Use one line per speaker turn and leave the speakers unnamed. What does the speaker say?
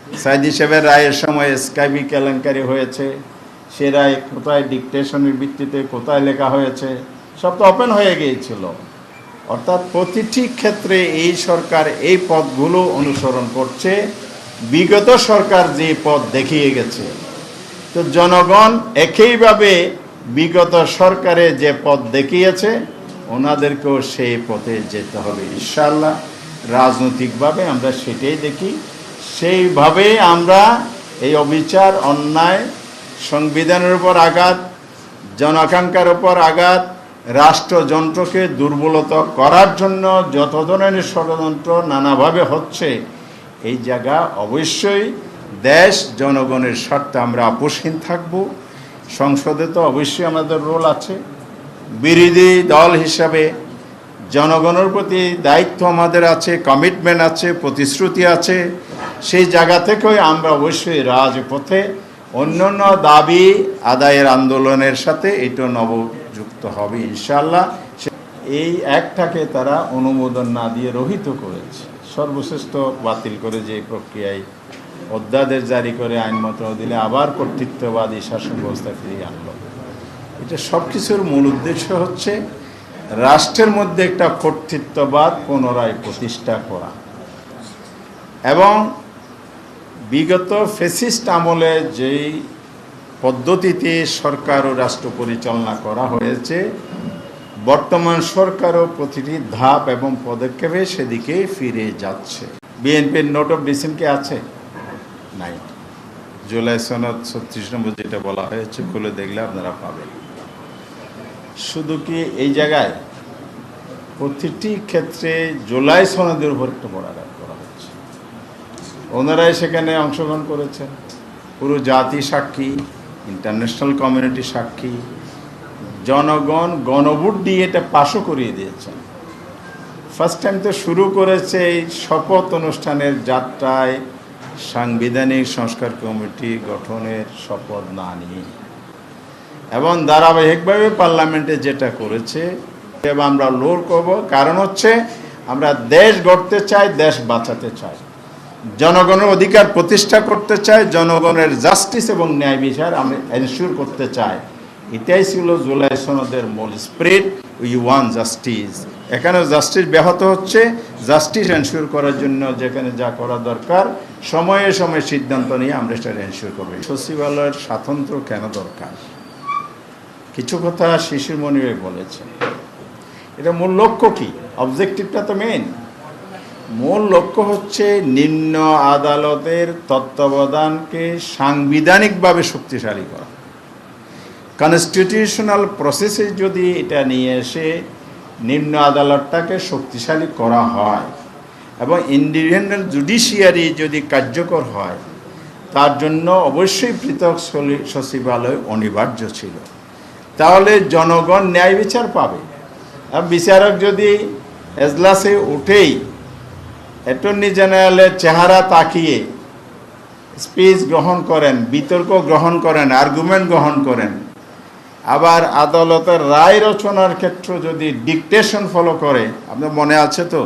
সাইদি সাহেবের রায়ের সময় স্কাইবি কেলেঙ্কারি হয়েছে, সে রায় কোথায় ডিকটেশনের ভিত্তিতে কোথায় লেখা হয়েছে সব তো ওপেন হয়ে গিয়েছিল। অর্থাৎ প্রতিটি ক্ষেত্রে এই সরকার এই পথগুলো অনুসরণ করছে, বিগত সরকার যে পথ দেখিয়ে গেছে। তো জনগণ একইভাবে বিগত সরকারে যে পথ দেখিয়েছে ওনাদেরকেও সেই পথে যেতে হবে ইনশাআল্লাহ। রাজনৈতিকভাবে আমরা সেটাই দেখি, সেইভাবে আমরা এই অবিচার, অন্যায়, সংবিধানের উপর আঘাত, জনাকাঙ্ক্ষার উপর আঘাত, রাষ্ট্রযন্ত্রকে দুর্বলতা করার জন্য যত ধরনের ষড়যন্ত্র নানাভাবে হচ্ছে, এই জায়গা অবশ্যই দেশ জনগণের স্বার্থে আমরা আপোষহীন থাকব। সংসদে তো অবশ্যই আমাদের রোল আছে, বিরোধী দল হিসাবে জনগণের প্রতি দায়িত্ব আমাদের আছে, কমিটমেন্ট আছে, প্রতিশ্রুতি আছে। সেই জায়গা থেকেই আমরা অবশ্যই রাজপথে অন্যান্য দাবি আদায়ের আন্দোলনের সাথে এটা নবযুক্ত হবে ইনশাআল্লাহ। এই একটাকে তারা অনুমোদন না দিয়ে রহিত করেছে, সর্বশ্রেষ্ঠ বাতিল করে যে প্রক্রিয়ায় অধ্যাদেশ জারি করে আইন মন্ত্রণালয় দিলে আবার কর্তৃত্ববাদী শাসন ব্যবস্থা ফিরিয়ে আনলো। এটা সব কিছুর মূল উদ্দেশ্য হচ্ছে রাষ্ট্রের মধ্যে একটা কর্তৃত্ববাদ পুনরায় প্রতিষ্ঠা করা। এবং বিগত ফ্যাসিস্ট আমলে যেই পদ্ধতিতে সরকার ও রাষ্ট্র পরিচালনা করা হয়েছে, বর্তমান সরকারও প্রতিটি ধাপ এবং পদক্ষেপে সেদিকে ফিরে যাচ্ছে। বিএনপির নোট অফ ডিসেন্ট কি আছে? নাই। জুলাই সনদ 36 নম্বর যেটা বলা হয়েছে খুলে দেখলে আপনারা পাবেন। শুধু কি এই জায়গায় প্রতিটি ক্ষেত্রে জুলাই সনদের উপর একটা বড় আঘাত করা হচ্ছে। ওনারাই সেখানে অংশগ্রহণ করেছেন, পুরো জাতি সাক্ষী, ইন্টারন্যাশনাল কমিউনিটি সাক্ষী, জনগণ গণভোট দিয়ে এটা পাশও করিয়ে দিয়েছেন। ফার্স্ট টাইম তো শুরু করেছে এই শপথ অনুষ্ঠানের যাত্রায় সাংবিধানিক সংস্কার কমিটি গঠনের শপথ না নিয়ে, এবং ধারাবাহিকভাবে পার্লামেন্টে যেটা করেছে এবং আমরা লোর করব। কারণ হচ্ছে আমরা দেশ গড়তে চাই, দেশ বাঁচাতে চাই, জনগণের অধিকার প্রতিষ্ঠা করতে চাই, জনগণের জাস্টিস এবং ন্যায় বিচার আমরা এনশিওর করতে চাই। এটাই ছিল জুলাই সনদের মূল স্পিরিট, উই ওয়ান্ট জাস্টিস। এখানে জাস্টিস ব্যাহত হচ্ছে, জাস্টিস এনশিওর করার জন্য যেখানে যা করা দরকার সময়ে সময়ে সিদ্ধান্ত নিয়ে আমরা সেটা এনশিওর করবো। সচিবালয়ের স্বাতন্ত্র্য কেন দরকার? কিছু কথা শিশির মনির বলেছে। এটা মূল লক্ষ্য কি? অবজেক্টিভটা তো মেইন। মূল লক্ষ্য হচ্ছে নিম্ন আদালতের তত্ত্বাবধানকে সাংবিধানিকভাবে শক্তিশালী করা। কনস্টিটিউশনাল প্রসেসে যদি এটা নিয়ে এসে নিম্ন আদালতটাকে শক্তিশালী করা হয় এবং ইন্ডিপেন্ডেন্ট জুডিশিয়ারি যদি কার্যকর হয়, তার জন্য অবশ্যই পৃথক সচিবালয় অনিবার্য ছিল। তাহলে জনগণ ন্যায় বিচার পাবে। আর বিচারক যদি এজলাসে উঠেই অ্যাটর্নি জেনারেলের চেহারা তাকিয়ে স্পিচ গ্রহণ করেন, বিতর্ক গ্রহণ করেন, আর্গুমেন্ট গ্রহণ করেন, আবার আদালতের রায় রচনার ক্ষেত্রে যদি ডিকটেশন ফলো করে, আপনার মনে আছে তো